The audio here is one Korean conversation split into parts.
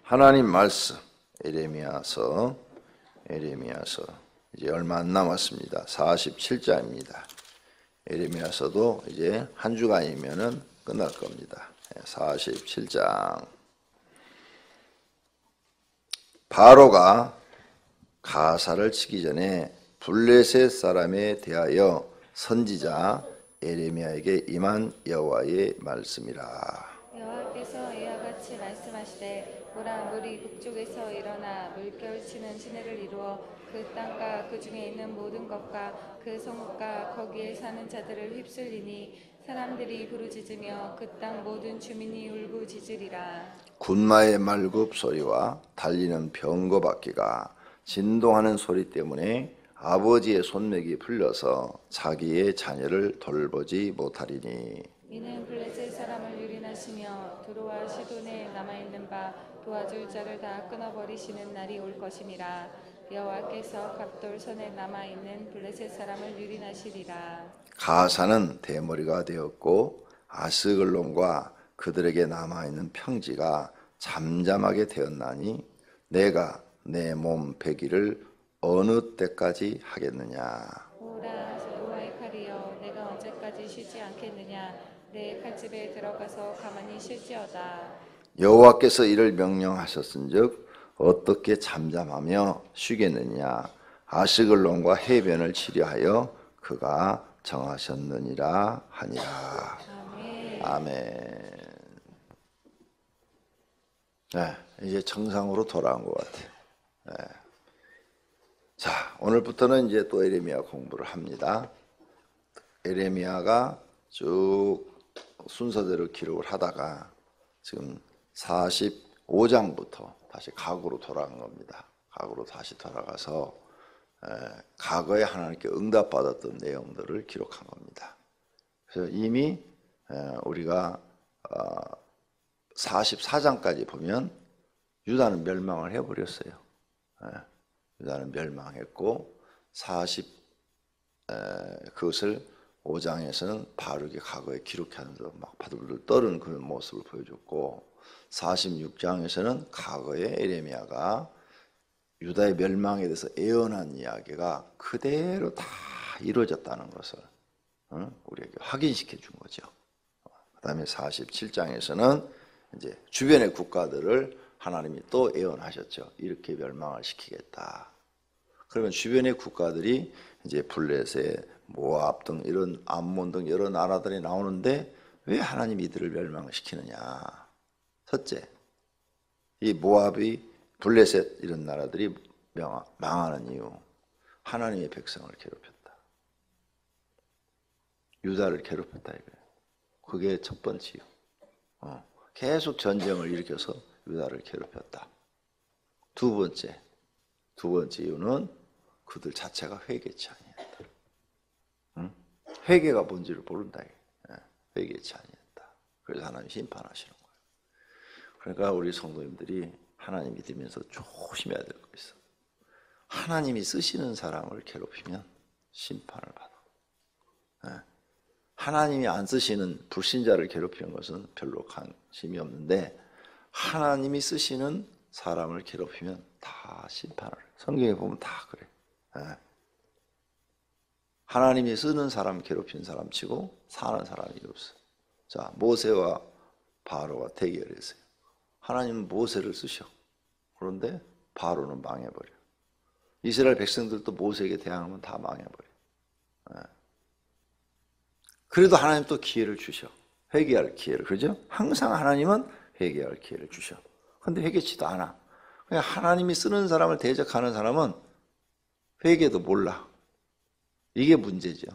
하나님 말씀 에레미야서 이제 얼마 안 남았습니다. 47장입니다. 에레미야서도 이제 한 주간이면은 끝날 겁니다. 47장. 바로가 가사를 치기 전에 블레셋 사람에 대하여 선지자 에레미야에게 임한 여호와의 말씀이라. 여호와께서 이와 같이 말씀하시되 보라, 물이 북쪽에서 일어나 물결치는 시내를 이루어 그 땅과 그 중에 있는 모든 것과 그 성읍과 거기에 사는 자들을 휩쓸리니 사람들이 부르짖으며 그 땅 모든 주민이 울부짖으리라. 군마의 말굽 소리와 달리는 병거 바퀴가 진동하는 소리 때문에 아버지의 손맥이 풀려서 자기의 자녀를 돌보지 못하리니, 이는 블레셋 사람을 유린하시며 두로와 시돈에 남아있는 바 도와줄 자를 다 끊어버리시는 날이 올 것임이라. 여호와께서 갑돌선에 남아있는 블레셋 사람을 유린하시리라. 가사는 대머리가 되었고 아스글론과 그들에게 남아있는 평지가 잠잠하게 되었나니 내가 내 몸 배기를 어느 때까지 하겠느냐. 오라, 여호와의 칼이여, 내가 언제까지 쉬지 않겠느냐. 내 칼집에 들어가서 가만히 쉴지어다. 여호와께서 이를 명령하셨은즉 어떻게 잠잠하며 쉬겠느냐. 아스글론과 해변을 치려하여 그가 정하셨느니라 하니라. 아멘. 아멘. 네, 이제 정상으로 돌아온 것 같아요. 네. 자, 오늘부터는 이제 또 에레미야 공부를 합니다. 에레미야가 쭉 순서대로 기록을 하다가 지금 45장부터 다시 과거로 돌아간 겁니다. 과거로 다시 돌아가서 과거에 하나님께 응답받았던 내용들을 기록한 겁니다. 그래서 이미 우리가 44장까지 보면 유다는 멸망을 해버렸어요. 유다는 멸망했고 그것을 5장에서는 바르게 과거에 기록하면서 막 바들바들 떠는 그런 모습을 보여줬고 46장에서는 과거에 에레미야가 유다의 멸망에 대해서 예언한 이야기가 그대로 다 이루어졌다는 것을 우리에게 확인시켜 준 거죠. 그 다음에 47장에서는 이제 주변의 국가들을 하나님이 또 예언하셨죠. 이렇게 멸망을 시키겠다. 그러면 주변의 국가들이 이제 블레셋, 모압 등 이런 암몬 등 여러 나라들이 나오는데 왜 하나님이 이들을 멸망시키느냐. 첫째, 이 모압이 블레셋 이런 나라들이 망하는 이유, 하나님의 백성을 괴롭혔다. 유다를 괴롭혔다 이거예요. 그게 첫 번째 이유. 계속 전쟁을 일으켜서 유다를 괴롭혔다. 두 번째 이유는 그들 자체가 회개치 아니했다. 회개가 뭔지를 모른다. 회개치 아니했다. 그래서 하나님 심판하시는 거예요. 그러니까 우리 성도님들이 하나님 믿으면서 조심해야 될 거 있어. 하나님이 쓰시는 사람을 괴롭히면 심판을 받아. 하나님이 안 쓰시는 불신자를 괴롭히는 것은 별로 관심이 없는데 하나님이 쓰시는 사람을 괴롭히면 다 심판을 해요. 성경에 보면 다 그래. 하나님이 쓰는 사람 괴롭힌 사람 치고 사는 사람이 없어. 자, 모세와 바로가 대결했어요. 하나님은 모세를 쓰셔. 그런데 바로는 망해버려. 이스라엘 백성들도 모세에게 대항하면 다 망해버려. 그래도 하나님 또 기회를 주셔. 회개할 기회를. 그죠? 항상 하나님은 회개할 기회를 주셔. 근데 회개치도 않아. 그냥 하나님이 쓰는 사람을 대적하는 사람은 회개도 몰라. 이게 문제죠.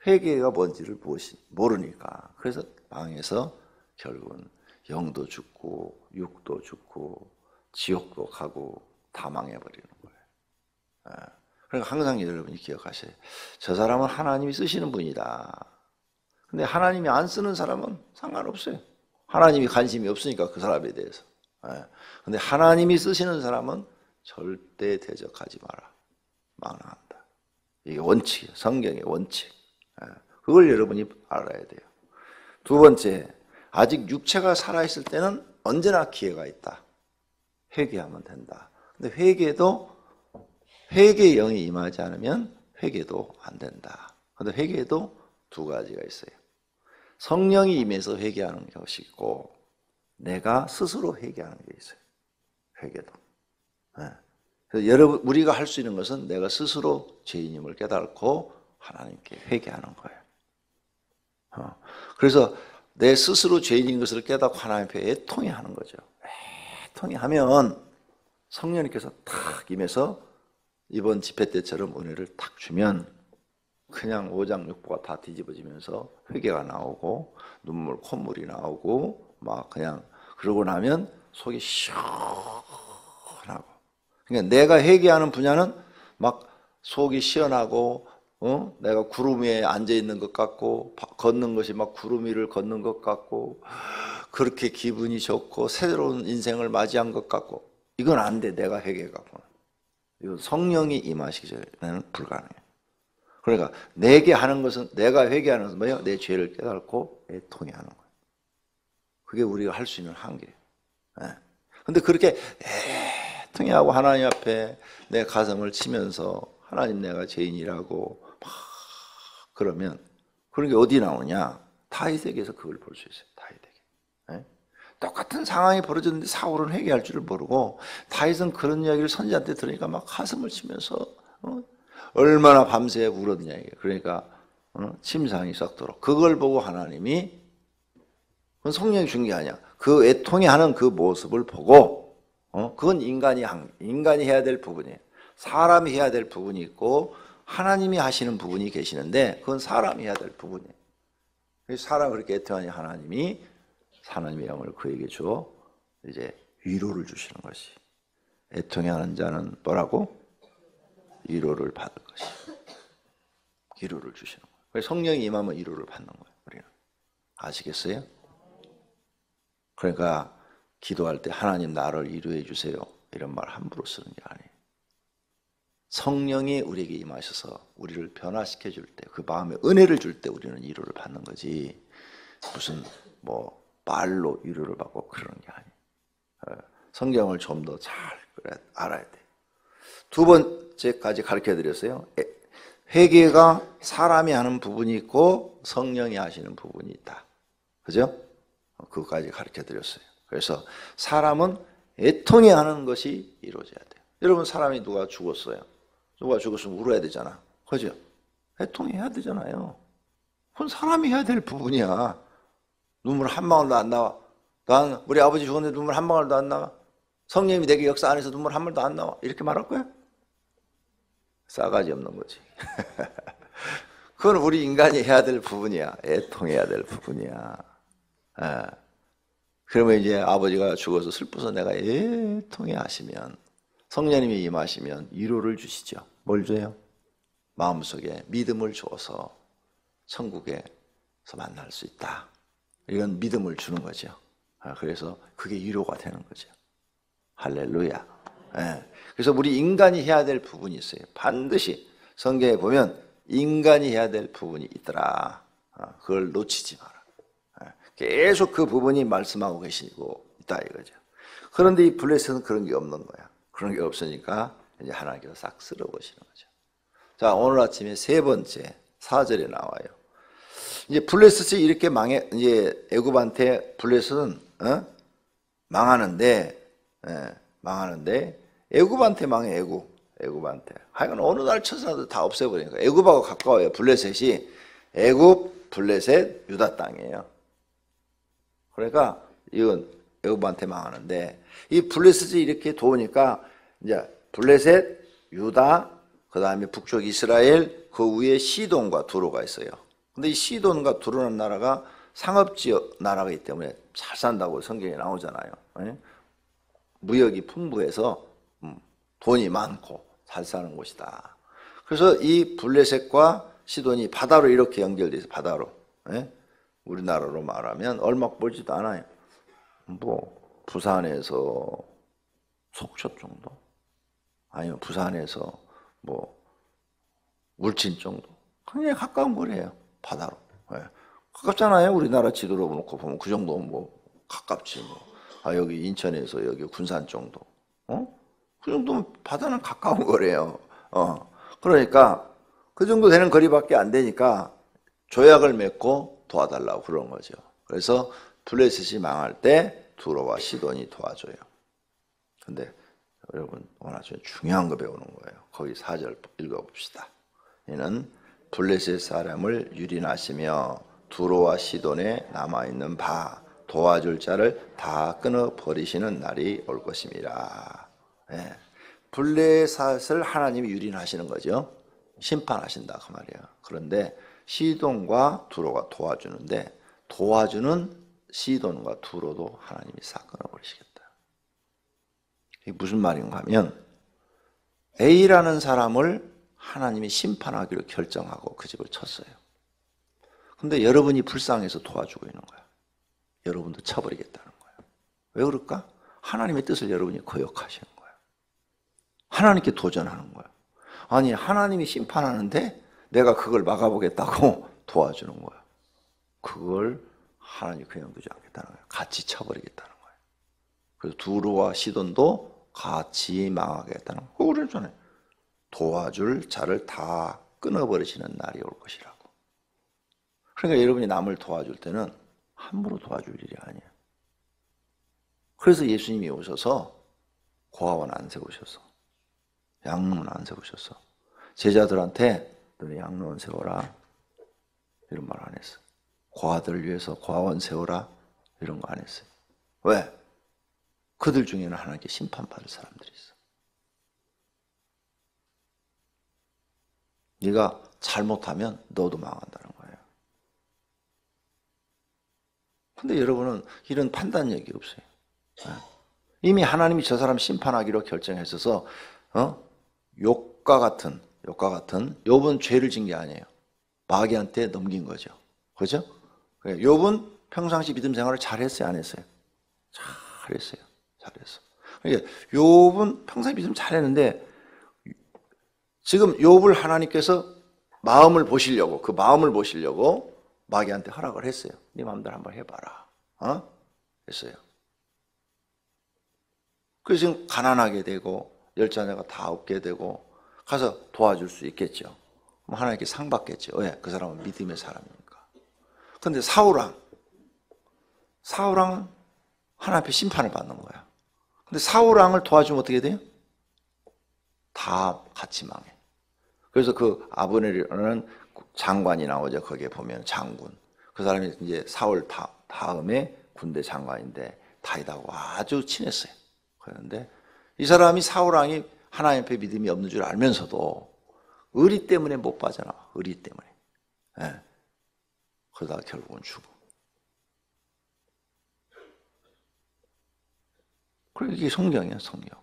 회개가 뭔지를 모르니까. 그래서 망해서 결국은 영도 죽고 육도 죽고 지옥도 가고 다 망해버리는 거예요. 그러니까 항상 여러분이 기억하셔요. 저 사람은 하나님이 쓰시는 분이다. 근데 하나님이 안 쓰는 사람은 상관없어요. 하나님이 관심이 없으니까 그 사람에 대해서. 근데 하나님이 쓰시는 사람은 절대 대적하지 마라. 망한다. 이게 원칙이에요. 성경의 원칙. 그걸 여러분이 알아야 돼요. 두 번째, 아직 육체가 살아있을 때는 언제나 기회가 있다. 회개하면 된다. 근데 회개도 회개의 영이 임하지 않으면 회개도 안 된다. 근데 회개도 두 가지가 있어요. 성령이 임해서 회개하는 것이 있고 내가 스스로 회개하는 게 있어요. 회개도. 네. 그래서 여러분 우리가 할 수 있는 것은 내가 스스로 죄인임을 깨닫고 하나님께 회개하는 거예요. 그래서 내 스스로 죄인인 것을 깨닫고 하나님 앞에 애통해 하는 거죠. 애통해 하면 성령님께서 탁 임해서 이번 집회 때처럼 은혜를 탁 주면 그냥 오장육부가 다 뒤집어지면서 회개가 나오고 눈물 콧물이 나오고 막 그냥 그러고 나면 속이 시원하고, 그러니까 내가 회개하는 분야는 막 속이 시원하고 내가 구름 위에 앉아 있는 것 같고 걷는 것이 막 구름 위를 걷는 것 같고 그렇게 기분이 좋고 새로운 인생을 맞이한 것 같고 이건 안 돼. 내가 회개가 이건 성령이 임하시기 전에는 불가능해요. 그러니까 내게 하는 것은 내가 회개하는 것은 뭐예요? 내 죄를 깨닫고 애통해 하는 거예요. 그게 우리가 할 수 있는 한계예요. 근데 그렇게 애통해 하고 하나님 앞에 내 가슴을 치면서 하나님 내가 죄인이라고 막 그러면 그런 게 어디 나오냐? 다윗에게서 그걸 볼 수 있어요. 다윗에게. 똑같은 상황이 벌어졌는데 사울은 회개할 줄을 모르고 다윗은 그런 이야기를 선지자한테 들으니까 막 가슴을 치면서 얼마나 밤새 울었냐 이게. 그러니까 침상이 썩도록 그걸 보고 하나님이 그건 성령이 준 게 아니야. 그 애통해 하는 그 모습을 보고 그건 인간이 해야 될 부분이에요. 사람이 해야 될 부분이 있고 하나님이 하시는 부분이 계시는데 그건 사람이 해야 될 부분이에요. 사람을 그렇게 애통하니 하나님이 하나님의 영을 그에게 줘 이제 위로를 주시는 것이. 애통해하는 자는 뭐라고? 위로를 받을 것이. 위로를 주시는 거예요. 성령이 임하면 위로를 받는 거예요. 우리는 아시겠어요? 그러니까 기도할 때 하나님 나를 위로해 주세요 이런 말 함부로 쓰는 게 아니에요. 성령이 우리에게 임하셔서 우리를 변화시켜 줄 때, 그 마음에 은혜를 줄 때 우리는 위로를 받는 거지 무슨 뭐 말로 위로를 받고 그러는 게 아니에요. 성경을 좀 더 잘 알아야 돼요. 두 번째까지 가르쳐 드렸어요. 회개가 사람이 하는 부분이 있고 성령이 하시는 부분이 있다. 그죠? 그거까지 가르쳐 드렸어요. 그래서 사람은 애통해 하는 것이 이루어져야 돼요. 여러분 사람이 누가 죽었어요. 누가 죽었으면 울어야 되잖아. 그죠? 애통해야 되잖아요. 그건 사람이 해야 될 부분이야. 눈물 한 방울도 안 나와. 난 우리 아버지 죽었는데 눈물 한 방울도 안 나와. 성령님이 내게 역사 안 해서 눈물 한 방울도 안 나와. 이렇게 말할 거야? 싸가지 없는 거지. 그건 우리 인간이 해야 될 부분이야. 애통해야 될 부분이야. 그러면 이제 아버지가 죽어서 슬퍼서 내가 애통해 하시면 성령님이 임하시면 위로를 주시죠. 뭘 줘요? 마음속에 믿음을 줘서 천국에서 만날 수 있다. 이건 믿음을 주는 거죠. 그래서 그게 위로가 되는 거죠. 할렐루야. 그래서 우리 인간이 해야 될 부분이 있어요. 반드시 성경에 보면 인간이 해야 될 부분이 있더라. 그걸 놓치지 마라. 계속 그 부분이 말씀하고 계시고 있다 이거죠. 그런데 이 블레셋은 그런 게 없는 거야. 그런 게 없으니까 이제 하나님께서 싹 쓸어보시는 거죠. 자, 오늘 아침에 세 번째 4절에 나와요. 이제 블레셋이 이렇게 이제 애굽한테 블레셋은 망하는데 애굽한테 망해. 애굽한테. 하여간 어느 날 쳐서라도 다 없애버리니까. 애굽하고 가까워요. 블레셋이 애굽, 블레셋, 유다 땅이에요. 그러니까 이건 애굽한테 망하는데 이 블레셋이 이렇게 도우니까 이제 블레셋, 유다, 그 다음에 북쪽 이스라엘, 그 위에 시돈과 두로가 있어요. 근데 이 시돈과 두로라는 나라가 상업지역 나라이기 때문에 잘 산다고 성경에 나오잖아요. 무역이 풍부해서 돈이 많고 잘 사는 곳이다. 그래서 이 블레셋과 시돈이 바다로 이렇게 연결돼 있어요. 바다로. 우리나라로 말하면 얼마 멀지도 않아요. 뭐 부산에서 속초 정도, 아니면 부산에서 뭐 울진 정도, 굉장히 가까운 거리예요. 바다로. 가깝잖아요. 우리나라 지도로 놓고 보면 그 정도 뭐 가깝지 뭐. 여기 인천에서 여기 군산 정도. 그 정도면 바다는 가까운 거래요. 그러니까 그 정도 되는 거리밖에 안 되니까 조약을 맺고 도와달라고 그러는 거죠. 그래서 블레셋이 망할 때 두로와 시돈이 도와줘요. 근데 여러분 오늘 아주 중요한 거 배우는 거예요. 거기 4절 읽어봅시다. 이는 블레셋 사람을 유린하시며 두로와 시돈에 남아있는 바 도와줄 자를 다 끊어버리시는 날이 올 것입니다. 예. 블레셋을 하나님이 유린하시는 거죠. 심판하신다 그 말이에요. 그런데 시돈과 두로가 도와주는데 도와주는 시돈과 두로도 하나님이 싹 끊어버리시겠다. 이게 무슨 말인가 하면 A라는 사람을 하나님이 심판하기로 결정하고 그 집을 쳤어요. 근데 여러분이 불쌍해서 도와주고 있는 거야. 여러분도 쳐버리겠다는 거야. 왜 그럴까? 하나님의 뜻을 여러분이 거역하시는 거야. 하나님께 도전하는 거야. 아니 하나님이 심판하는데 내가 그걸 막아보겠다고 도와주는 거야. 그걸 하나님이 그냥 두지 않겠다는 거야. 같이 쳐버리겠다는 거야. 그래서 두로와 시돈도 같이 망하겠다는 거. 그러잖아요. 도와줄 자를 다 끊어버리시는 날이 올 것이라고. 그러니까 여러분이 남을 도와줄 때는 함부로 도와줄 일이 아니에요. 그래서 예수님이 오셔서 고아원 안 세우셔서 양로원 안 세우셔서 제자들한테 너네 양로원 세워라 이런 말 안 했어요. 고아들을 위해서 고아원 세워라 이런 거 안 했어요. 왜? 그들 중에는 하나님께 심판받을 사람들이 있어. 네가 잘못하면 너도 망한다는 거예요. 근데 여러분은 이런 판단력이 없어요. 이미 하나님이 저 사람 심판하기로 결정했어서 욕과 같은 욥은 죄를 진 게 아니에요. 마귀한테 넘긴 거죠. 그렇죠? 욥은 평상시 믿음 생활을 잘했어요, 안 했어요? 잘했어요. 잘했어. 그러니까 욥은 평소에 믿음 잘했는데 지금 욥을 하나님께서 마음을 보시려고 마귀한테 허락을 했어요. 네 마음대로 한번 해봐라. 했어요. 그래서 지금 가난하게 되고 열 자녀가 다 없게 되고 가서 도와줄 수 있겠죠. 그럼 하나님께 상 받겠죠. 왜? 그 사람은 믿음의 사람이니까. 그런데 사울왕은 하나님 앞에 심판을 받는 거야. 근데 사울왕을 도와주면 어떻게 돼요? 다 같이 망해. 그래서 그 아브넬이라는 장관이 나오죠. 거기에 보면 장군. 그 사람이 이제 사울 다음에 군대 장관인데 다윗하고 아주 친했어요. 그런데 이 사람이 사울왕이 하나님 앞에 믿음이 없는 줄 알면서도 의리 때문에 못 빠져나와. 의리 때문에. 예. 그러다가 결국은 죽어. 그리고 이게 성경이야, 성경.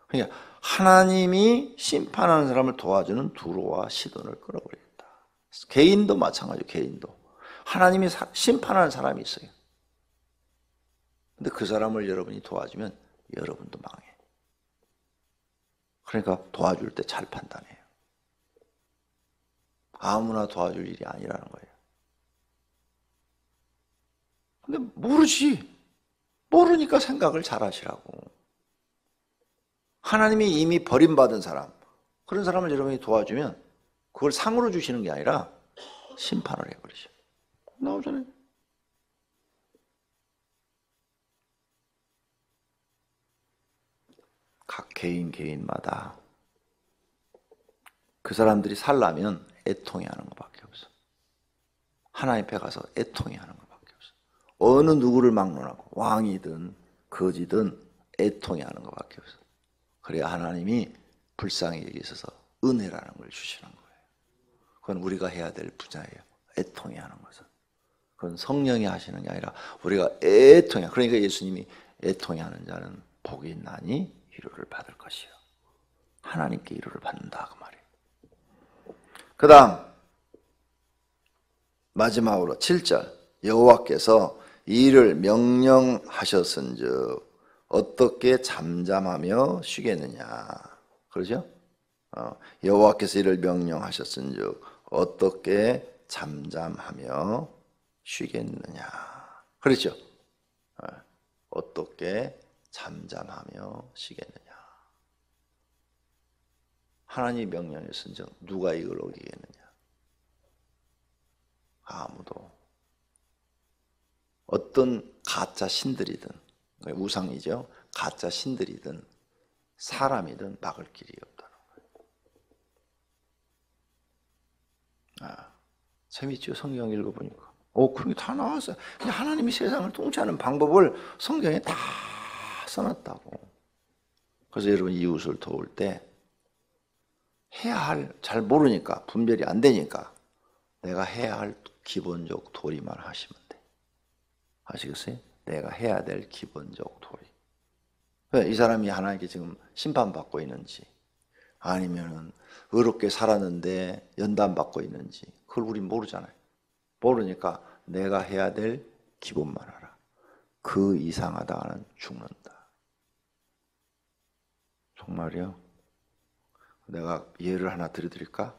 그러니까 하나님이 심판하는 사람을 도와주는 두로와 시돈을 끌어버리겠다. 개인도 마찬가지예요, 개인도. 하나님이 심판하는 사람이 있어요. 근데 그 사람을 여러분이 도와주면 여러분도 망해. 그러니까 도와줄 때 잘 판단해요. 아무나 도와줄 일이 아니라는 거예요. 근데 모르지. 모르니까 생각을 잘 하시라고. 하나님이 이미 버림받은 사람, 그런 사람을 여러분이 도와주면 그걸 상으로 주시는 게 아니라 심판을 해버리죠. 나오잖아요. 각 개인마다 그 사람들이 살려면 애통해 하는 것밖에 없어. 하나님 앞에 가서 애통해 하는 것밖에 없어. 어느 누구를 막론하고 왕이든 거지든 애통해 하는 것밖에 없어. 그래야 하나님이 불쌍히 여기셔서 은혜라는 걸 주시는 거예요. 그건 우리가 해야 될 분야예요. 애통해 하는 것은. 그건 성령이 하시는 게 아니라 우리가 애통해. 그러니까 예수님이 애통해 하는 자는 복이 있나니 위로를 받을 것이요. 하나님께 위로를 받는다 그 말이에요. 그 다음 마지막으로 7절 여호와께서 이를 명령하셨은즉 어떻게 잠잠하며 쉬겠느냐. 그러죠? 여호와께서 이를 명령하셨은즉 어떻게 잠잠하며 쉬겠느냐. 그렇죠? 어떻게 잠잠하며 쉬겠느냐. 하나님의 명령했은즉 누가 이걸 어기겠느냐? 아무도. 어떤 가짜 신들이든, 우상이죠. 가짜 신들이든 사람이든 막을 길이 없다는 거예요. 재밌죠? 성경 읽어보니까. 그런 게 다 나왔어요. 그냥 하나님이 세상을 통치하는 방법을 성경에 다 써놨다고. 그래서 여러분 이웃을 도울 때 해야 할, 잘 모르니까, 분별이 안 되니까 내가 해야 할 기본적 도리만 하시면 돼. 아시겠어요? 내가 해야 될 기본적 도리. 왜 이 사람이 하나님께 지금 심판받고 있는지, 아니면 의롭게 살았는데 연단받고 있는지, 그걸 우린 모르잖아요. 모르니까 내가 해야 될 기본만 하라. 그 이상하다가는 죽는다. 정말이요? 내가 예를 하나 드릴까?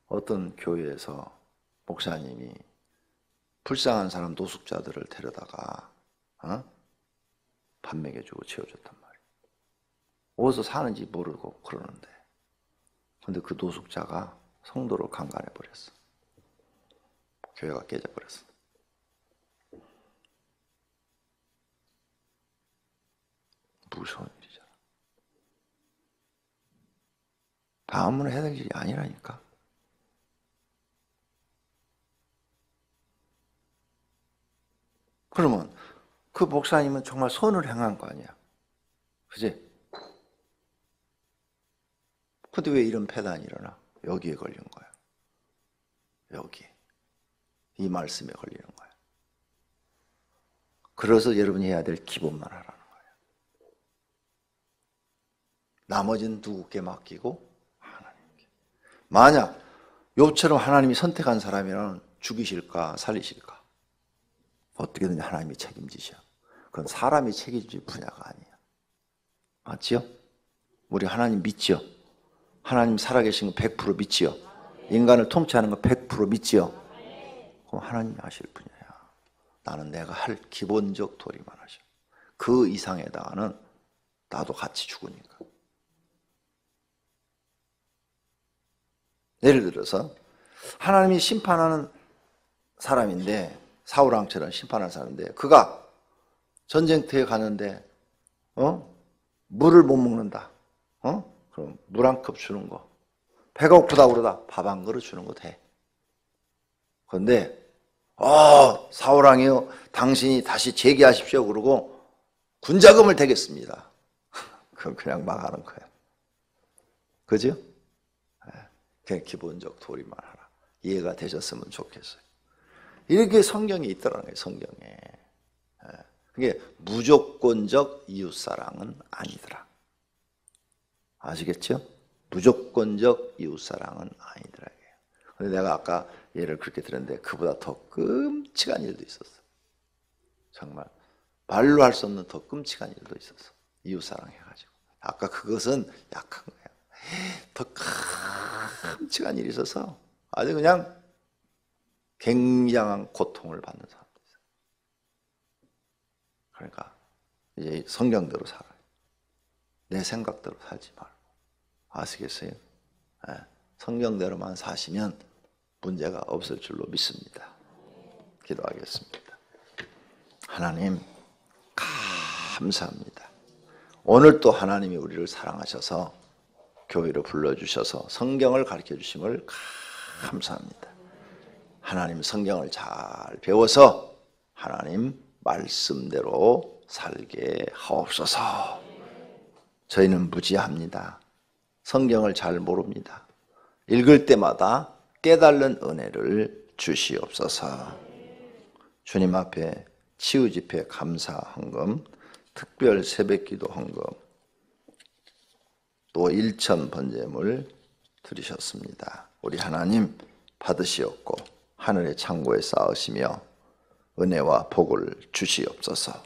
어떤 교회에서 목사님이 불쌍한 사람 노숙자들을 데려다가 밥 먹여주고 채워줬단 말이에요. 어디서 사는지 모르고 그러는데, 근데 그 노숙자가 성도로 강간해버렸어. 교회가 깨져버렸어. 무서운 일이잖아. 다음은 해야 될 일이 아니라니까. 그러면 그 목사님은 정말 선을 행한 거 아니야. 그지? 근데 왜 이런 폐단이 일어나? 여기에 걸린 거야. 여기. 이 말씀에 걸리는 거야. 그래서 여러분이 해야 될 기본만 하라는 거예요. 나머지는 누구께 맡기고? 하나님께. 만약 욥처럼 하나님이 선택한 사람이라면 죽이실까 살리실까? 어떻게든 하나님이 책임지셔. 그건 사람이 책임질 분야가 아니야. 맞지요? 우리 하나님 믿지요? 하나님 살아계신 거 100% 믿지요? 인간을 통치하는 거 100% 믿지요? 그럼 하나님이 하실 분야야. 나는 내가 할 기본적 도리만 하셔. 그 이상에다가는 나도 같이 죽으니까. 예를 들어서 하나님이 심판하는 사람인데, 사울왕처럼 심판하는 사람인데, 그가 전쟁터에 가는데 물을 못 먹는다. 그럼 물 한 컵 주는 거. 배가 고프다 그러다 밥 한 그릇 주는 거 돼. 그런데 사울왕이요, 당신이 다시 재기하십시오 그러고 군자금을 대겠습니다. 그건 그냥 막 하는 거야. 그죠? 그냥 기본적 도리만 하라. 이해가 되셨으면 좋겠어요. 이렇게 성경에 있더라는 거예요. 성경에. 그게 무조건적 이웃사랑은 아니더라. 아시겠죠? 무조건적 이웃사랑은 아니더라. 근데 내가 아까 예를 그렇게 들었는데 그보다 더 끔찍한 일도 있었어. 정말 말로 할 수 없는 더 끔찍한 일도 있었어. 이웃사랑 해가지고. 아까 그것은 약한 거야. 더 끔찍한 일이 있어서 아주 그냥 굉장한 고통을 받는 사람도 있어요. 그러니까 이제 성경대로 살아요. 내 생각대로 살지 말고. 아시겠어요? 성경대로만 사시면 문제가 없을 줄로 믿습니다. 기도하겠습니다. 하나님 감사합니다. 오늘 또 하나님이 우리를 사랑하셔서 교회로 불러주셔서 성경을 가르쳐 주심을 감사합니다. 하나님 성경을 잘 배워서 하나님 말씀대로 살게 하옵소서. 저희는 무지합니다. 성경을 잘 모릅니다. 읽을 때마다 깨달는 은혜를 주시옵소서. 주님 앞에 치유집회 감사 헌금, 특별 새벽기도 헌금, 또 1천 번제물 드리셨습니다. 우리 하나님 받으시옵고 하늘의 창고에 쌓으시며 은혜와 복을 주시옵소서.